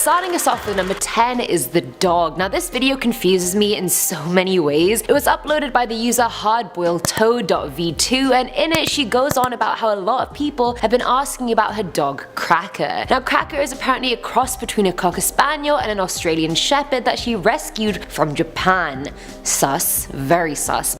starting us off with number 10 is the dog. Now this video confuses me in so many ways. It was uploaded by the user hardboiledtoad.v2, and in it she goes on about how a lot of people have been asking about her dog Cracker. Now Cracker is apparently a cross between a Cocker Spaniel and an Australian Shepherd that she rescued from Japan. Sus, very sus.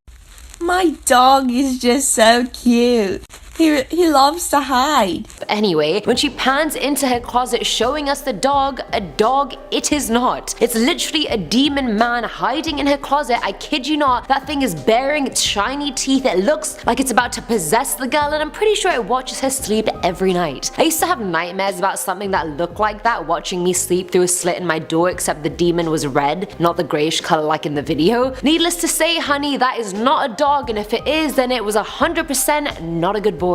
My dog is just so cute. He loves to hide. But anyway, when she pans into her closet showing us the dog, a dog it is not. It's literally a demon man hiding in her closet. I kid you not, that thing is baring its shiny teeth. It looks like it's about to possess the girl, and I'm pretty sure it watches her sleep every night. I used to have nightmares about something that looked like that watching me sleep through a slit in my door, except the demon was red, not the greyish color like in the video. Needless to say, honey, that is not a dog, and if it is, then it was 100% not a good boy.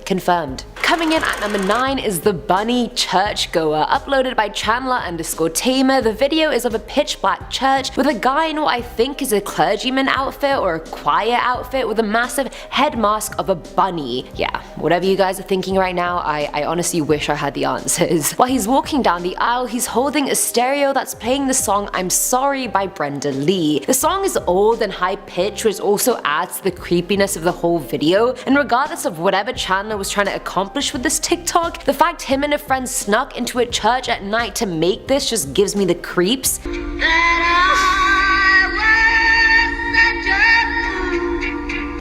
Confirmed. Coming in at number 9 is the Bunny Churchgoer, uploaded by Chandler_Tamer. The video is of a pitch black church with a guy in what I think is a clergyman outfit or a choir outfit with a massive head mask of a bunny. Yeah, whatever you guys are thinking right now, I honestly wish I had the answers. While he's walking down the aisle, he's holding a stereo that's playing the song I'm Sorry by Brenda Lee. The song is old and high pitched, which also adds to the creepiness of the whole video, and regardless of whatever Chandler was trying to accomplish with this TikTok, the fact him and a friend snuck into a church at night to make this just gives me the creeps.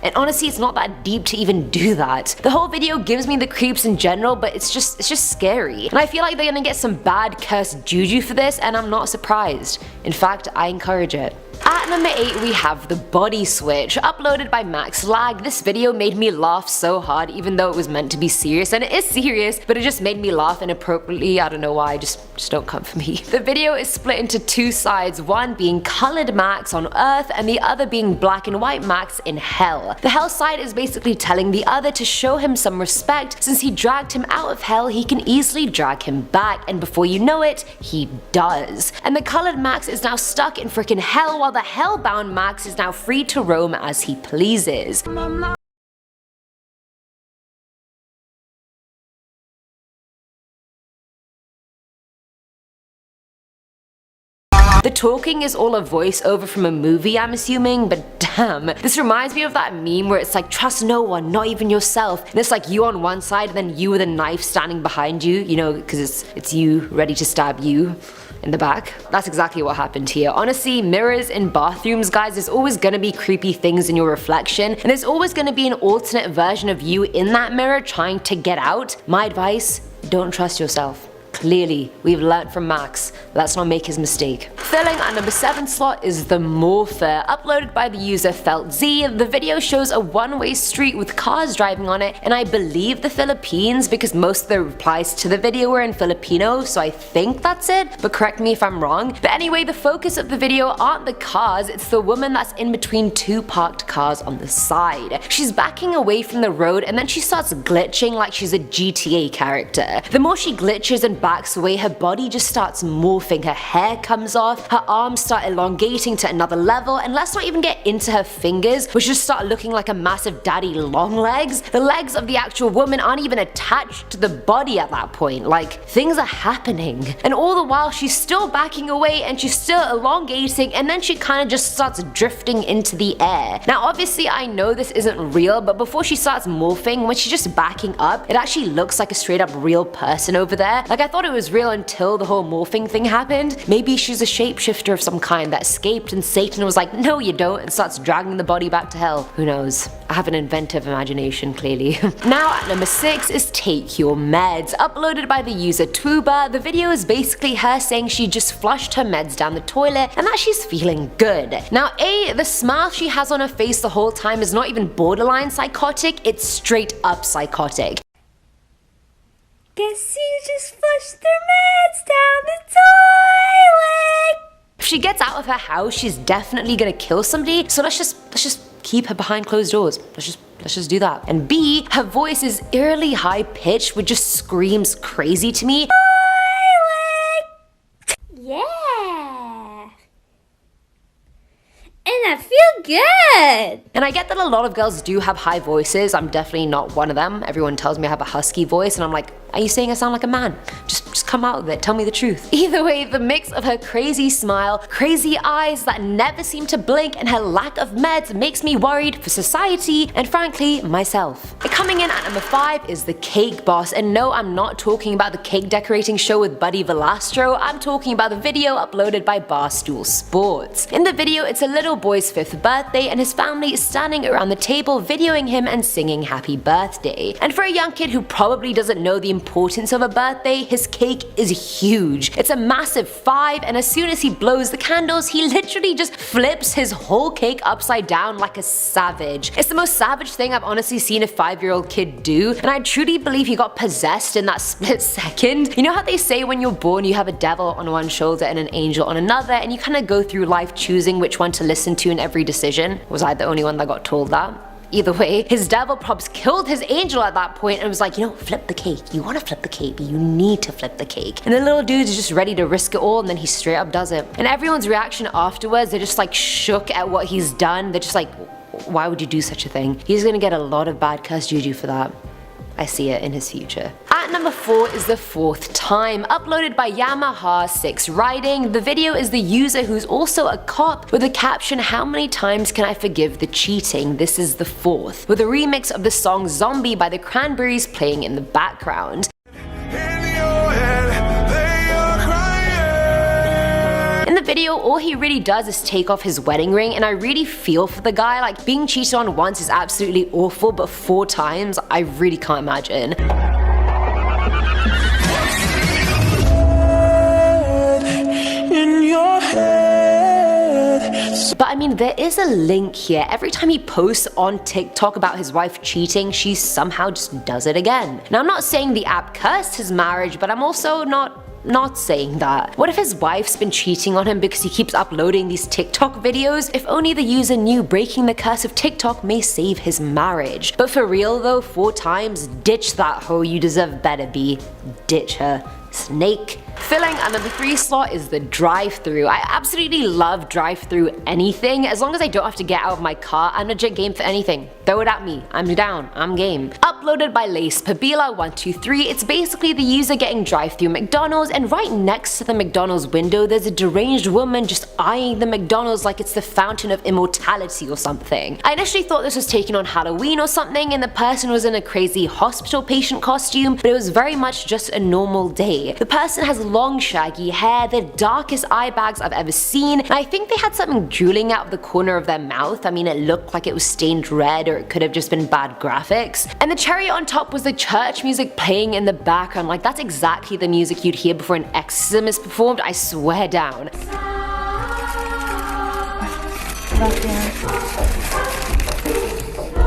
And honestly, it's not that deep to even do that. The whole video gives me the creeps in general, but it's just scary. And I feel like they're gonna get some bad cursed juju for this, and I'm not surprised. In fact, I encourage it. At number 8 we have the body switch, uploaded by Max Lag. This video made me laugh so hard, even though it was meant to be serious, and it is serious, but it just made me laugh inappropriately. I don't know why, just don't come for me. The video is split into two sides, one being colored Max on Earth and the other being black and white Max in Hell. The Hell side is basically telling the other to show him some respect. Since he dragged him out of Hell, he can easily drag him back, and before you know it, he does. And the colored Max is now stuck in freaking Hell, while the hellbound Max is now free to roam as he pleases. The talking is all a voiceover from a movie, I'm assuming, but damn. This reminds me of that meme where it's like, trust no one, not even yourself. And it's like you on one side and then you with a knife standing behind you, you know, because it's you ready to stab you in the back. That's exactly what happened here. Honestly, mirrors in bathrooms, guys, there's always gonna be creepy things in your reflection, and there's always gonna be an alternate version of you in that mirror trying to get out. My advice, don't trust yourself. Clearly, we've learnt from Max. Let's not make his mistake. Filling our number 7 slot is the Morpher, uploaded by the user FeltZ. The video shows a one-way street with cars driving on it, and I believe the Philippines, because most of the replies to the video were in Filipino, so I think that's it, but correct me if I'm wrong. But anyway, the focus of the video aren't the cars, it's the woman that's in between two parked cars on the side. She's backing away from the road, and then she starts glitching like she's a GTA character. The more she glitches and backs away, her body just starts morphing, her hair comes off, her arms start elongating to another level, and let's not even get into her fingers, which just start looking like a massive daddy long legs. The legs of the actual woman aren't even attached to the body at that point, like things are happening. And all the while she's still backing away and she's still elongating, and then she kind of just starts drifting into the air. Now obviously I know this isn't real, but before she starts morphing, when she's just backing up, it actually looks like a straight up real person over there. Like I thought it was real until the whole morphing thing happened. Maybe she's a shapeshifter of some kind that escaped and Satan was like, no you don't, and starts dragging the body back to hell. Who knows? I have an inventive imagination, clearly. Now at number 6 is Take Your Meds, uploaded by the user Tuba. The video is basically her saying she just flushed her meds down the toilet and that she's feeling good. Now the smile she has on her face the whole time is not even borderline psychotic, it's straight up psychotic. Guess you just flushed their meds down the toilet. If she gets out of her house, she's definitely gonna kill somebody, so let's just keep her behind closed doors. Let's just do that. And B, her voice is eerily high pitched, which just screams crazy to me. Yeah. And I feel good. And I get that a lot of girls do have high voices. I'm definitely not one of them. Everyone tells me I have a husky voice, and I'm like, Are you saying I sound like a man? Just come out with it, tell me the truth. Either way, the mix of her crazy smile, crazy eyes that never seem to blink, and her lack of meds makes me worried for society and frankly, myself. Coming in at number 5 is the Cake Boss, and no, I'm not talking about the cake decorating show with Buddy Velastro, I'm talking about the video uploaded by Barstool Sports. In the video, it's a little boy's 5th birthday and his family is standing around the table videoing him and singing happy birthday. And for a young kid who probably doesn't know the importance of a birthday, his cake is huge. It's a massive 5, and as soon as he blows the candles, he literally just flips his whole cake upside down like a savage. It's the most savage thing I've honestly seen a 5-year-old kid do, and I truly believe he got possessed in that split second. You know how they say when you're born you have a devil on one shoulder and an angel on another, and you kind of go through life choosing which one to listen to in every decision? Was I the only one that got told that? Either way, his devil props killed his angel at that point and was like, you know, flip the cake. You want to flip the cake, but you need to flip the cake. And the little dude's just ready to risk it all, and then he straight up does it. And everyone's reaction afterwards, they're just like shook at what he's done. They're just like, why would you do such a thing? He's gonna get a lot of bad cuss juju for that. I see it in his future. At number 4 is the 4th time, uploaded by Yamaha 6 Riding. The video is the user who's also a cop with the caption, "How many times can I forgive the cheating? This is the 4th," with a remix of the song Zombie by the Cranberries playing in the background. In the video, all he really does is take off his wedding ring, and I really feel for the guy. Like, being cheated on once is absolutely awful, but 4 times, I really can't imagine. But I mean, there is a link here. Every time he posts on TikTok about his wife cheating, she somehow just does it again. Now, I'm not saying the app cursed his marriage, but I'm also not saying that. What if his wife's been cheating on him because he keeps uploading these TikTok videos? If only the user knew breaking the curse of TikTok may save his marriage. But for real though, 4 times, ditch that hoe, you deserve better, B. Ditch her. Snake. Filling at number 3 slot is the drive-thru. I absolutely love drive-thru anything. As long as I don't have to get out of my car, I'm legit game for anything. Throw it at me. I'm down. I'm game. Uploaded by Lace Pabila123, it's basically the user getting drive-thru McDonald's, and right next to the McDonald's window there's a deranged woman just eyeing the McDonald's like it's the fountain of immortality or something. I initially thought this was taken on Halloween or something and the person was in a crazy hospital patient costume, but it was very much just a normal day. The person has long shaggy hair, the darkest eye bags I've ever seen, and I think they had something drooling out of the corner of their mouth. I mean, it looked like it was stained red, or it could have just been bad graphics. And the cherry on top was the church music playing in the background. Like, that's exactly the music you'd hear before an exorcism is performed, I swear down.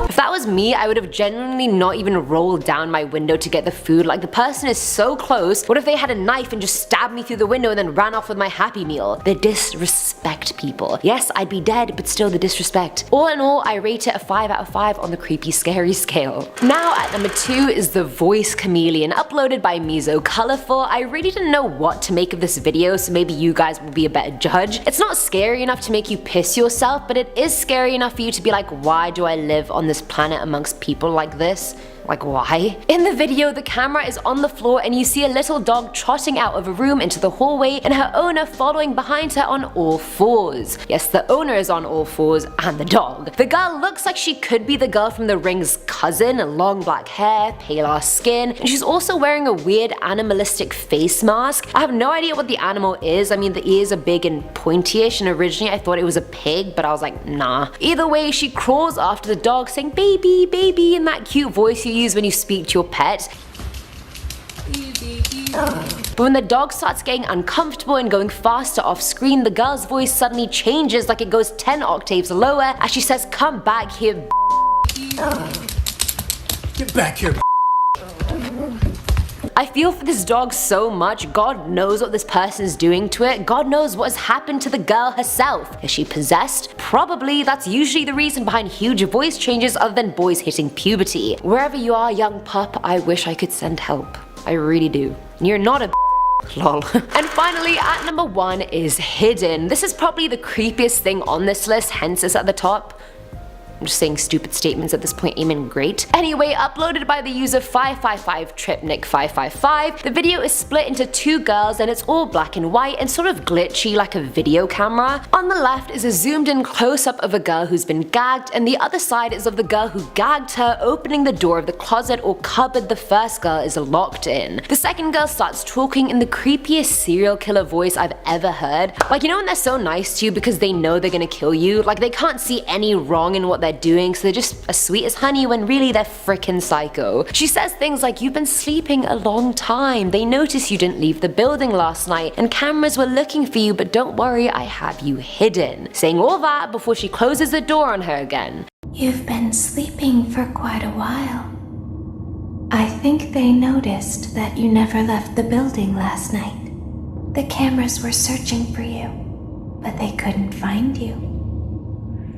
If that was me, I would have genuinely not even rolled down my window to get the food. Like, the person is so close. What if they had a knife and just stabbed me through the window and then ran off with my Happy Meal? The disrespect, people. Yes, I'd be dead, but still the disrespect. All in all, I rate it a 5 out of 5 on the creepy scary scale. Now at number 2 is the Voice Chameleon, uploaded by Mizo Colorful. I really didn't know what to make of this video, so maybe you guys will be a better judge. It's not scary enough to make you piss yourself, but it is scary enough for you to be like, why do I live on this planet amongst people like this? Like, why? In the video, the camera is on the floor and you see a little dog trotting out of a room into the hallway and her owner following behind her on all 4s. Yes, the owner is on all 4s and the dog. The girl looks like she could be the girl from The Ring's cousin, long black hair, paler skin, and she's also wearing a weird animalistic face mask. I have no idea what the animal is. I mean, the ears are big and pointy-ish, and originally I thought it was a pig, but I was like, nah. Either way, she crawls after the dog saying, "Baby, baby," in that cute voice you use when you speak to your pet. But when the dog starts getting uncomfortable and going faster off screen, the girl's voice suddenly changes, like it goes 10 octaves lower as she says, "Come back here, Get back here, I feel for this dog so much. God knows what this person's doing to it. God knows what has happened to the girl herself. Is she possessed? Probably. That's usually the reason behind huge voice changes other than boys hitting puberty. Wherever you are, young pup, I wish I could send help. I really do. You're not a lol. And finally, at number 1 is Hidden. This is probably the creepiest thing on this list, hence it's at the top. I'm just saying stupid statements at this point, amen, great. Anyway, uploaded by the user 555tripnick555, the video is split into two girls and it's all black and white and sort of glitchy like a video camera. On the left is a zoomed in close-up of a girl who's been gagged, and the other side is of the girl who gagged her opening the door of the closet or cupboard the first girl is locked in. The second girl starts talking in the creepiest serial killer voice I've ever heard. Like, you know when they're so nice to you because they know they're gonna kill you? Like, they can't see any wrong in what they're doing, so they're just as sweet as honey when really they're frickin' psycho. She says things like, "You've been sleeping a long time. They noticed you didn't leave the building last night, and cameras were looking for you, but don't worry, I have you hidden." Saying all that before she closes the door on her again. You've been sleeping for quite a while. I think they noticed that you never left the building last night. The cameras were searching for you, but they couldn't find you.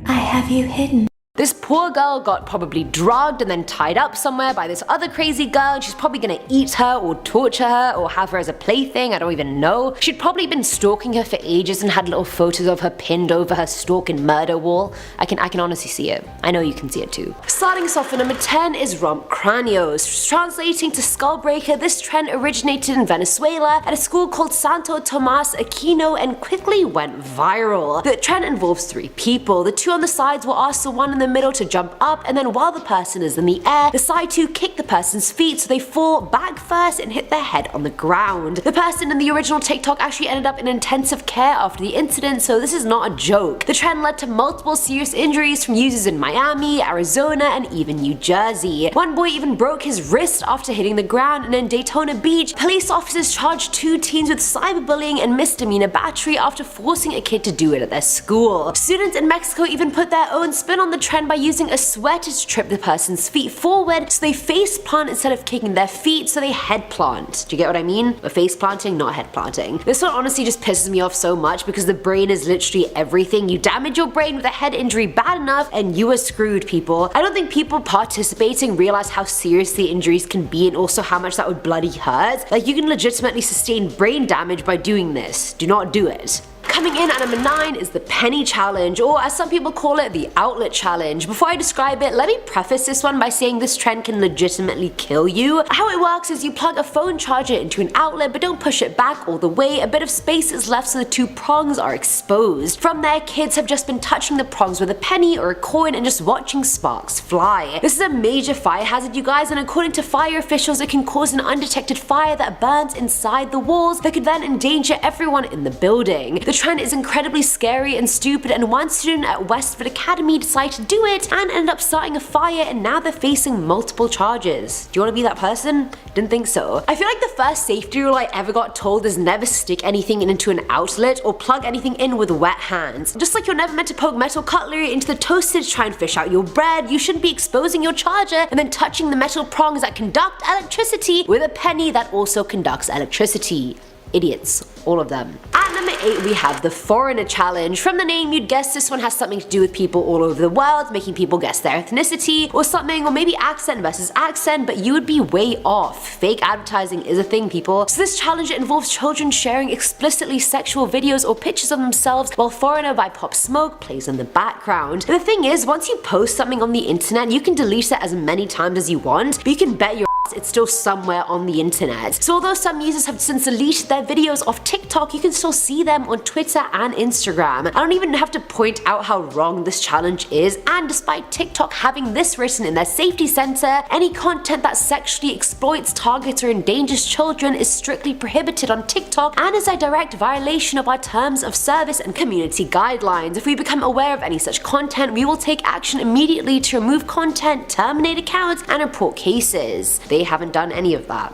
I have you hidden. This poor girl got probably drugged and then tied up somewhere by this other crazy girl, and she's probably gonna eat her or torture her or have her as a plaything, I don't even know. She'd probably been stalking her for ages and had little photos of her pinned over her stalk and murder wall. I can honestly see it. I know you can see it too. Starting us off for number 10 is Romp Cranios. Translating to Skullbreaker, this trend originated in Venezuela at a school called Santo Tomas Aquino and quickly went viral. The trend involves three people. The two on the sides will ask the one in the middle to jump up, and then while the person is in the air, the side two kick the person's feet so they fall back first and hit their head on the ground. The person in the original TikTok actually ended up in intensive care after the incident, so this is not a joke. The trend led to multiple serious injuries from users in Miami, Arizona, and even New Jersey. One boy even broke his wrist after hitting the ground, and in Daytona Beach, police officers charged two teens with cyberbullying and misdemeanor battery after forcing a kid to do it at their school. Students in Mexico even put their own spin on the trend by using a sweater to trip the person's feet forward so they face plant instead of kicking their feet, so they head plant. Do you get what I mean? A face planting, not head planting. This one honestly just pisses me off so much because the brain is literally everything. You damage your brain with a head injury bad enough and you are screwed, people. I don't think people participating realize how serious the injuries can be and also how much that would bloody hurt. Like, you can legitimately sustain brain damage by doing this. Do not do it. Coming in at number 9 is the penny challenge, or as some people call it, the outlet challenge. Before I describe it, let me preface this one by saying this trend can legitimately kill you. How it works is you plug a phone charger into an outlet but don't push it back all the way. A bit of space is left so the two prongs are exposed. From there, kids have just been touching the prongs with a penny or a coin and just watching sparks fly. This is a major fire hazard, you guys, and according to fire officials, it can cause an undetected fire that burns inside the walls that could then endanger everyone in the building. The trend is incredibly scary and stupid, and one student at Westford Academy decided to do it and ended up starting a fire, and now they're facing multiple charges. Do you want to be that person? Didn't think so. I feel like the first safety rule I ever got told is never stick anything into an outlet or plug anything in with wet hands. Just like you're never meant to poke metal cutlery into the toaster to try and fish out your bread, you shouldn't be exposing your charger and then touching the metal prongs that conduct electricity with a penny that also conducts electricity. Idiots. All of them. At number 8 we have the foreigner challenge. From the name you'd guess this one has something to do with people all over the world, making people guess their ethnicity or something, or maybe accent versus accent, but you would be way off. Fake advertising is a thing, people. So this challenge involves children sharing explicitly sexual videos or pictures of themselves while Foreigner by Pop Smoke plays in the background. And the thing is, once you post something on the internet, you can delete it as many times as you want, but you can bet your it's still somewhere on the internet. So although some users have since deleted their videos off TikTok, you can still see them on Twitter and Instagram. I don't even have to point out how wrong this challenge is, and despite TikTok having this written in their safety center, any content that sexually exploits, targets, or endangers children is strictly prohibited on TikTok and is a direct violation of our terms of service and community guidelines. If we become aware of any such content, we will take action immediately to remove content, terminate accounts, and report cases. They haven't done any of that.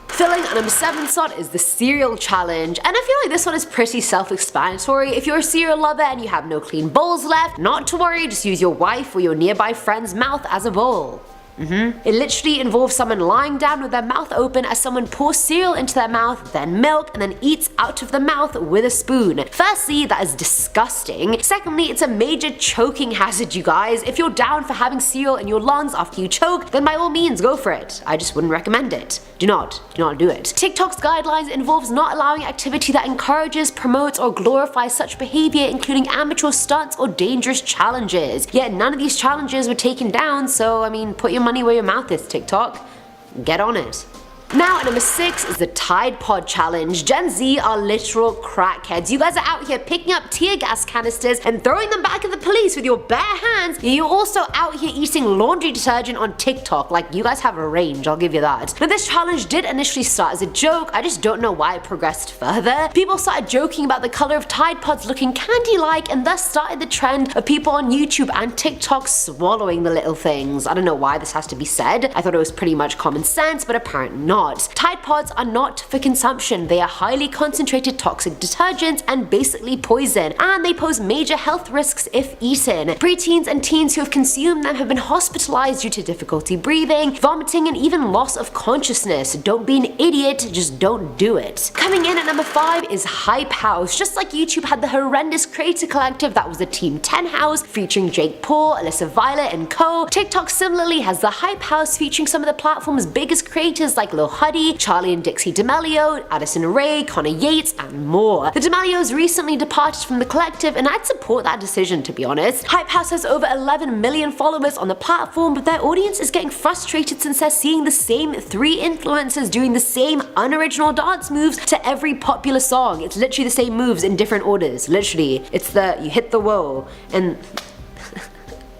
Filling at number 7 slot is the cereal challenge, and I feel like this one is pretty self-explanatory. If you're a cereal lover and you have no clean bowls left, not to worry, just use your wife or your nearby friend's mouth as a bowl. It literally involves someone lying down with their mouth open as someone pours cereal into their mouth, then milk, and then eats out of the mouth with a spoon. Firstly, that is disgusting. Secondly, it's a major choking hazard, you guys. If you're down for having cereal in your lungs after you choke, then by all means go for it. I just wouldn't recommend it. Do not do it. TikTok's guidelines involves not allowing activity that encourages, promotes, or glorifies such behavior, including amateur stunts or dangerous challenges. Yet none of these challenges were taken down, so I mean, put your money where your mouth is, TikTok. Get on it. Now at number 6 is the Tide Pod Challenge. Gen Z are literal crackheads. You guys are out here picking up tear gas canisters and throwing them back at the police with your bare hands. You're also out here eating laundry detergent on TikTok. Like, you guys have a range, I'll give you that. Now this challenge did initially start as a joke. I just don't know why it progressed further. People started joking about the color of Tide Pods looking candy-like, and thus started the trend of people on YouTube and TikTok swallowing the little things. I don't know why this has to be said. I thought it was pretty much common sense, but apparently not. Tide Pods are not for consumption. They are highly concentrated toxic detergents and basically poison, and they pose major health risks if eaten. Preteens and teens who have consumed them have been hospitalized due to difficulty breathing, vomiting, and even loss of consciousness. Don't be an idiot, just don't do it. Coming in at number 5 is Hype House. Just like YouTube had the horrendous creator collective that was the Team 10 House featuring Jake Paul, Alyssa Violet, and co, TikTok similarly has the Hype House featuring some of the platform's biggest creators like Lil Huddy, Charlie and Dixie D'Amelio, Addison Rae, Connor Yates, and more. The D'Amelios recently departed from the collective, and I'd support that decision, to be honest. Hype House has over 11 million followers on the platform, but their audience is getting frustrated since they're seeing the same 3 influencers doing the same unoriginal dance moves to every popular song. It's literally the same moves in different orders. Literally. It's the you hit the whoa, and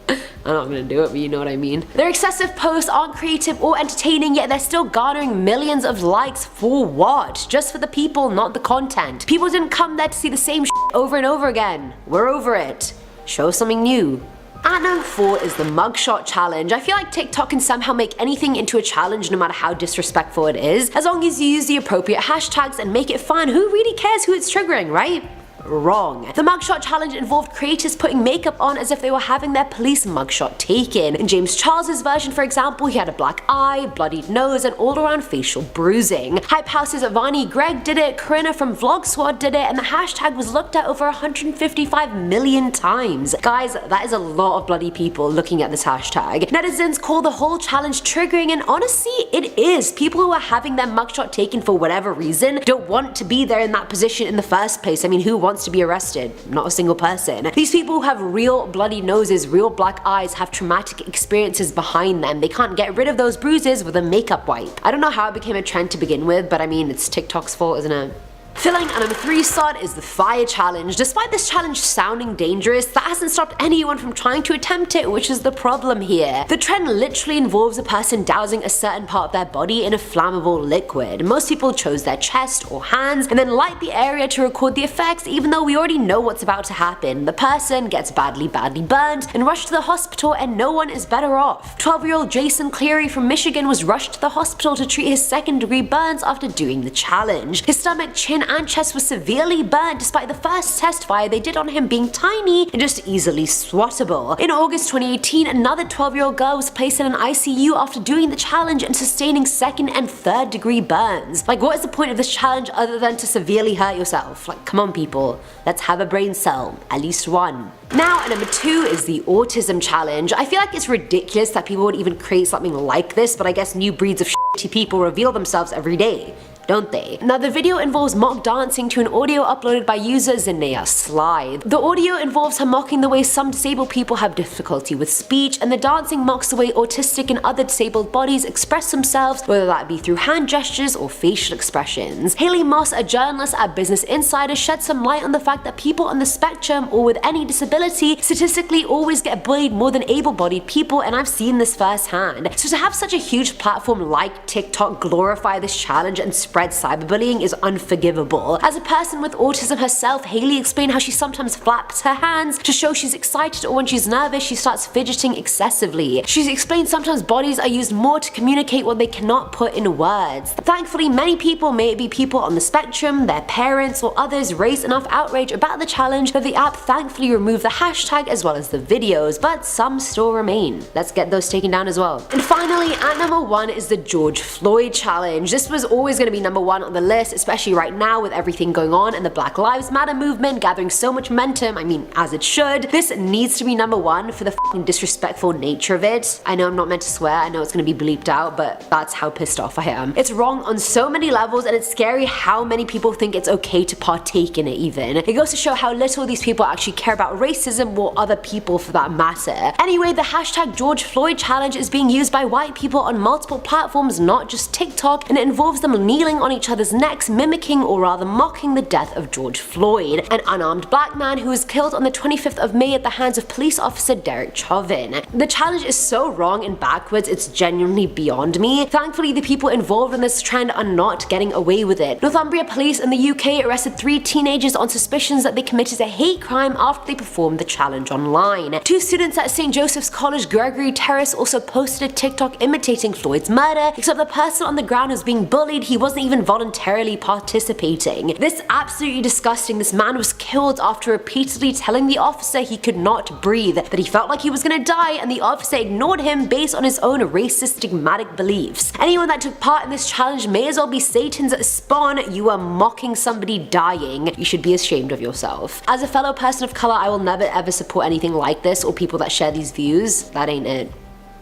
I'm not gonna do it, but you know what I mean. Their excessive posts aren't creative or entertaining, yet they're still garnering millions of likes. For what? Just for the people, not the content. People didn't come there to see the same shit over and over again. We're over it. Show something new. At number 4 is the Mugshot Challenge. I feel like TikTok can somehow make anything into a challenge no matter how disrespectful it is. As long as you use the appropriate hashtags and make it fun, who really cares who it's triggering, right? Wrong. The mugshot challenge involved creators putting makeup on as if they were having their police mugshot taken. In James Charles's version, for example, he had a black eye, bloodied nose, and all-around facial bruising. Hype House's Vani Greg did it, Corinna from Vlog Squad did it, and the hashtag was looked at over 155 million times. Guys, that is a lot of bloody people looking at this hashtag. Netizens call the whole challenge triggering, and honestly, it is. People who are having their mugshot taken for whatever reason don't want to be there in that position in the first place. I mean, who wants to be arrested? Not a single person. These people who have real bloody noses, real black eyes, have traumatic experiences behind them. They can't get rid of those bruises with a makeup wipe. I don't know how it became a trend to begin with, but I mean, it's TikTok's fault, isn't it? Filling at number 3 slot is the Fire Challenge. Despite this challenge sounding dangerous, that hasn't stopped anyone from trying to attempt it, which is the problem here. The trend literally involves a person dousing a certain part of their body in a flammable liquid. Most people chose their chest or hands and then light the area to record the effects, even though we already know what's about to happen. The person gets badly burned and rushed to the hospital, and no one is better off. 12-year-old Jason Cleary from Michigan was rushed to the hospital to treat his second-degree burns after doing the challenge. His stomach, chin, and chest was severely burnt despite the first test fire they did on him being tiny and just easily swattable. In August 2018, another 12-year-old girl was placed in an ICU after doing the challenge and sustaining second and third degree burns. Like, what is the point of this challenge other than to severely hurt yourself? Like, come on people, let's have a brain cell, at least one. Now at number 2 is the Autism Challenge. I feel like it's ridiculous that people would even create something like this, but I guess new breeds of shitty people reveal themselves every day, don't they? Now the video involves mock dancing to an audio uploaded by user Zinea Sly. The audio involves her mocking the way some disabled people have difficulty with speech, and the dancing mocks the way autistic and other disabled bodies express themselves, whether that be through hand gestures or facial expressions. Haley Moss, a journalist at Business Insider, shed some light on the fact that people on the spectrum or with any disability statistically always get bullied more than able-bodied people, and I've seen this firsthand. So to have such a huge platform like TikTok glorify this challenge and spread spread cyberbullying is unforgivable. As a person with autism herself, Haley explained how she sometimes flaps her hands to show she's excited, or when she's nervous she starts fidgeting excessively. She explained sometimes bodies are used more to communicate what they cannot put in words. Thankfully, many people, may it be people on the spectrum, their parents, or others, raised enough outrage about the challenge that the app thankfully removed the hashtag as well as the videos, but some still remain. Let's get those taken down as well. And finally, at number 1 is the George Floyd challenge. This was always going to be number 1 on the list, especially right now with everything going on and the Black Lives Matter movement gathering so much momentum. I mean, as it should. This needs to be number 1 for the f***ing disrespectful nature of it. I know I'm not meant to swear, I know it's going to be bleeped out, but that's how pissed off I am. It's wrong on so many levels, and it's scary how many people think it's okay to partake in it even. It goes to show how little these people actually care about racism or other people for that matter. Anyway, the hashtag George Floyd challenge is being used by white people on multiple platforms, not just TikTok, and it involves them kneeling on each other's necks, mimicking or rather mocking the death of George Floyd, an unarmed black man who was killed on the 25th of May at the hands of police officer Derek Chauvin. The challenge is so wrong and backwards, it's genuinely beyond me. Thankfully, the people involved in this trend are not getting away with it. Northumbria police in the UK arrested 3 teenagers on suspicions that they committed a hate crime after they performed the challenge online. 2 students at St. Joseph's College Gregory Terrace also posted a TikTok imitating Floyd's murder, except the person on the ground was being bullied, he wasn't even voluntarily participating. This absolutely disgusting. This man was killed after repeatedly telling the officer he could not breathe, that he felt like he was gonna die, and the officer ignored him based on his own racist stigmatic beliefs. Anyone that took part in this challenge may as well be Satan's spawn. You are mocking somebody dying. You should be ashamed of yourself. As a fellow person of color, I will never ever support anything like this or people that share these views. That ain't it.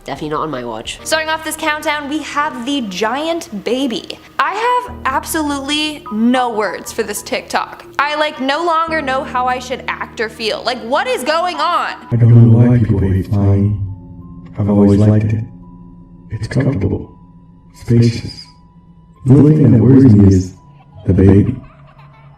Definitely not on my watch. Starting off this countdown, we have the giant baby. I have absolutely no words for this TikTok. I no longer know how I should act or feel. What is going on? I don't know why people hate flying. I've always liked it. It's comfortable, spacious. The only thing that worries me is the baby.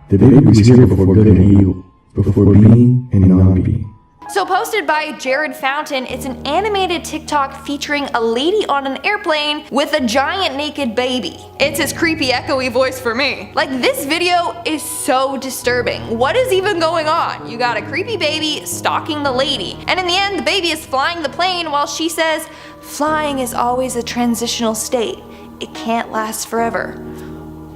The baby was here before good and evil, before being and non-being. So posted by Jared Fountain, it's an animated TikTok featuring a lady on an airplane with a giant naked baby. It's his creepy echoey voice for me. This video is so disturbing. What is even going on? You got a creepy baby stalking the lady, and in the end the baby is flying the plane while she says, "Flying is always a transitional state. It can't last forever."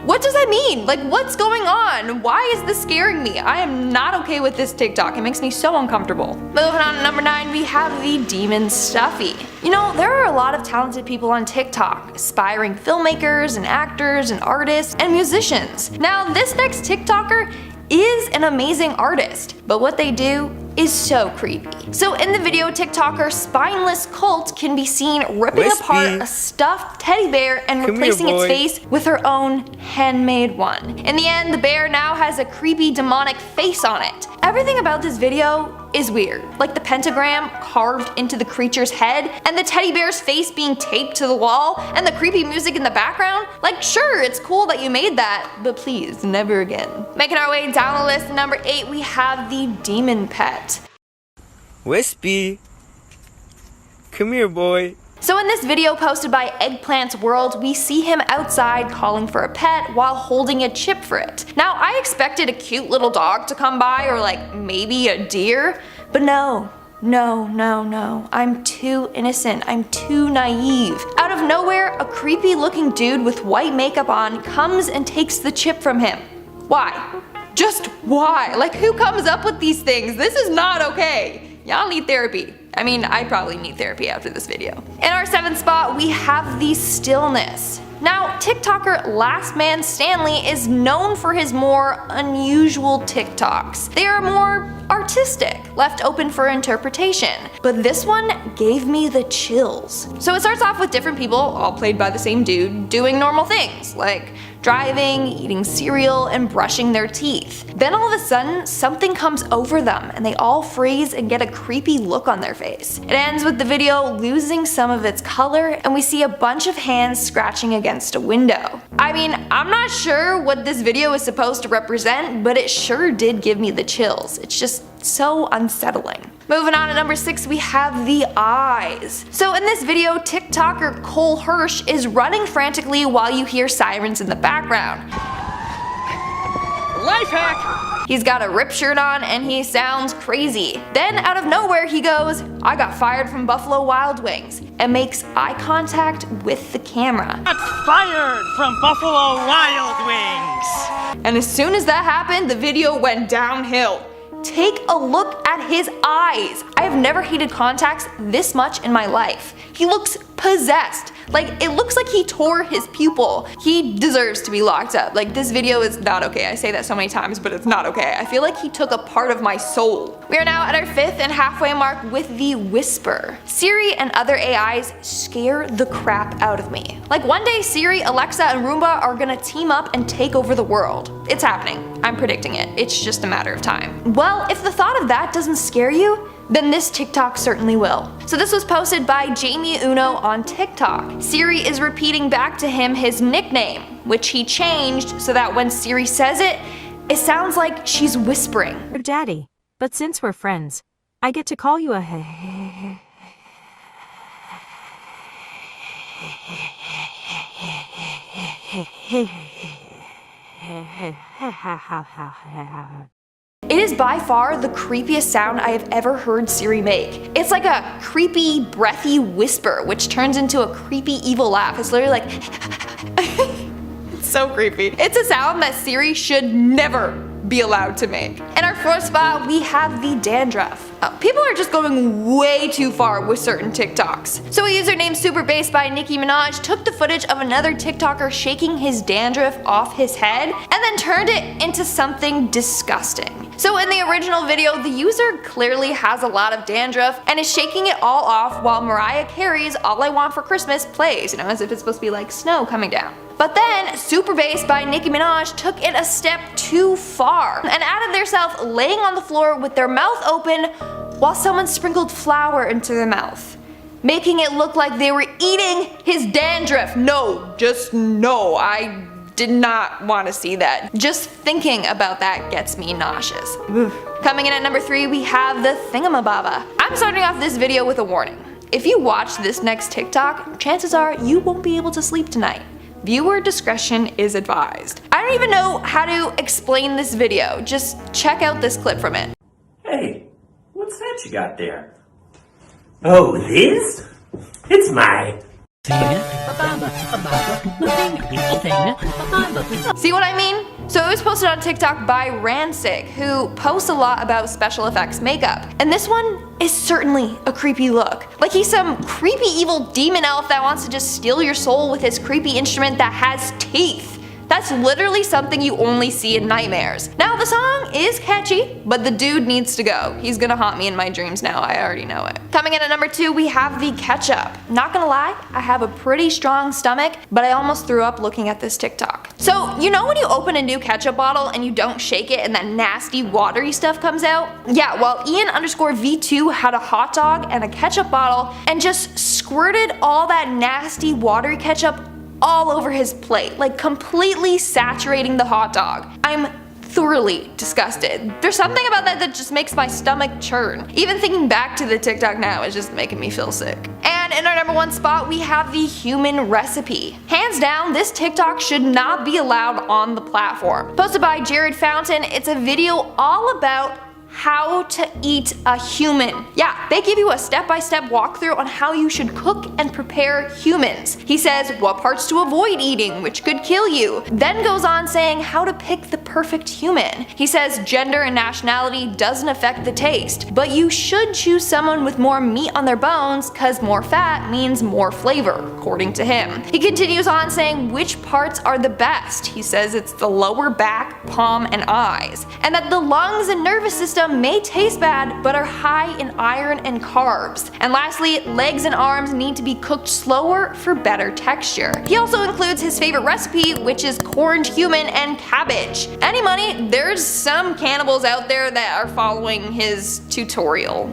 What does that mean? What's going on? Why is this scaring me? I am not okay with this TikTok. It makes me so uncomfortable. Moving on to number 9, we have the Demon Stuffy. You know, there are a lot of talented people on TikTok, aspiring filmmakers and actors and artists and musicians. Now, this next TikToker is an amazing artist, but what they do is so creepy. So in the video, TikToker Spineless Cult can be seen ripping apart a stuffed teddy bear and replacing its face with her own handmade one. In the end, the bear now has a creepy demonic face on it. Everything about this video is weird, like the pentagram carved into the creature's head, and the teddy bear's face being taped to the wall, and the creepy music in the background. Sure, it's cool that you made that, but please, never again. Making our way down the list, number 8, we have the Demon Pet. Wispy, come here, boy. So in this video posted by Eggplant's World, we see him outside calling for a pet while holding a chip for it. Now, I expected a cute little dog to come by, or maybe a deer, but no. I'm too innocent. I'm too naive. Out of nowhere, a creepy looking dude with white makeup on comes and takes the chip from him. Why? Just why? Who comes up with these things? This is not okay. Y'all need therapy. I mean, I probably need therapy after this video. In our 7th spot, we have the Stillness. Now, TikToker Last Man Stanley is known for his more unusual TikToks. They are more artistic, left open for interpretation. But this one gave me the chills. So it starts off with different people, all played by the same dude, doing normal things, like driving, eating cereal, and brushing their teeth. Then all of a sudden, something comes over them and they all freeze and get a creepy look on their face. It ends with the video losing some of its color, and we see a bunch of hands scratching against a window. I mean, I'm not sure what this video is supposed to represent, but it sure did give me the chills. It's just so unsettling. Moving on to number 6, we have the eyes. So in this video, TikToker Cole Hirsch is running frantically while you hear sirens in the background. Life hack! He's got a ripped shirt on and he sounds crazy. Then out of nowhere he goes, "I got fired from Buffalo Wild Wings," and makes eye contact with the camera. Got fired from Buffalo Wild Wings! And as soon as that happened, the video went downhill. Take a look at his eyes. I have never hated contacts this much in my life. He looks possessed. Like, it looks like he tore his pupil. He deserves to be locked up. Like, this video is not okay. I say that so many times, but it's not okay. I feel like he took a part of my soul. We are now at our 5th and halfway mark with the whisper. Siri and other AIs scare the crap out of me. Like, one day Siri, Alexa, and Roomba are gonna team up and take over the world. It's happening. I'm predicting it. It's just a matter of time. Well, if the thought of that doesn't scare you, then this TikTok certainly will. So this was posted by Jamie Uno on TikTok. Siri is repeating back to him his nickname, which he changed so that when Siri says it, it sounds like she's whispering. Daddy, but since we're friends, I get to call you a It is by far the creepiest sound I have ever heard Siri make. It's like a creepy, breathy whisper, which turns into a creepy, evil laugh. It's literally like it's so creepy. It's a sound that Siri should never be allowed to make. In our 4th spot, we have the dandruff. People are just going way too far with certain TikToks. So a user named Superbass by Nicki Minaj took the footage of another TikToker shaking his dandruff off his head and then turned it into something disgusting. So in the original video, the user clearly has a lot of dandruff and is shaking it all off while Mariah Carey's All I Want for Christmas plays, you know, as if it's supposed to be like snow coming down. But then, Superbass by Nicki Minaj took it a step too far and added theirself laying on the floor with their mouth open while someone sprinkled flour into their mouth, making it look like they were eating his dandruff. No, just no, I did not want to see that. Just thinking about that gets me nauseous. Ugh. Coming in at number 3, we have the thingamababa. I'm starting off this video with a warning. If you watch this next TikTok, chances are you won't be able to sleep tonight. Viewer discretion is advised. I don't even know how to explain this video. Just check out this clip from it. Hey, what's that you got there? Oh, this? It's my... See what I mean? So it was posted on TikTok by Ransig, who posts a lot about special effects makeup. And this one is certainly a creepy look. Like he's some creepy evil demon elf that wants to just steal your soul with his creepy instrument that has teeth. That's literally something you only see in nightmares. Now the song is catchy, but the dude needs to go. He's gonna haunt me in my dreams now, I already know it. Coming in at number 2, we have the ketchup. Not gonna lie, I have a pretty strong stomach, but I almost threw up looking at this TikTok. So, you know when you open a new ketchup bottle and you don't shake it and that nasty watery stuff comes out? Yeah, well Ian_V2 had a hot dog and a ketchup bottle and just squirted all that nasty watery ketchup all over his plate, like completely saturating the hot dog. I'm thoroughly disgusted. There's something about that that just makes my stomach churn. Even thinking back to the TikTok now is just making me feel sick. And in our number 1 spot, we have the human recipe. Hands down, this TikTok should not be allowed on the platform. Posted by Jared Fountain, it's a video all about how to eat a human. Yeah, they give you a step-by-step walkthrough on how you should cook and prepare humans. He says what parts to avoid eating, which could kill you. Then goes on saying how to pick the perfect human. He says gender and nationality doesn't affect the taste, but you should choose someone with more meat on their bones cause more fat means more flavor, according to him. He continues on saying which parts are the best. He says it's the lower back, palm, and eyes, and that the lungs and nervous system may taste bad but are high in iron and carbs. And lastly, legs and arms need to be cooked slower for better texture. He also includes his favorite recipe, which is corned human and cabbage. Any money, there's some cannibals out there that are following his tutorial.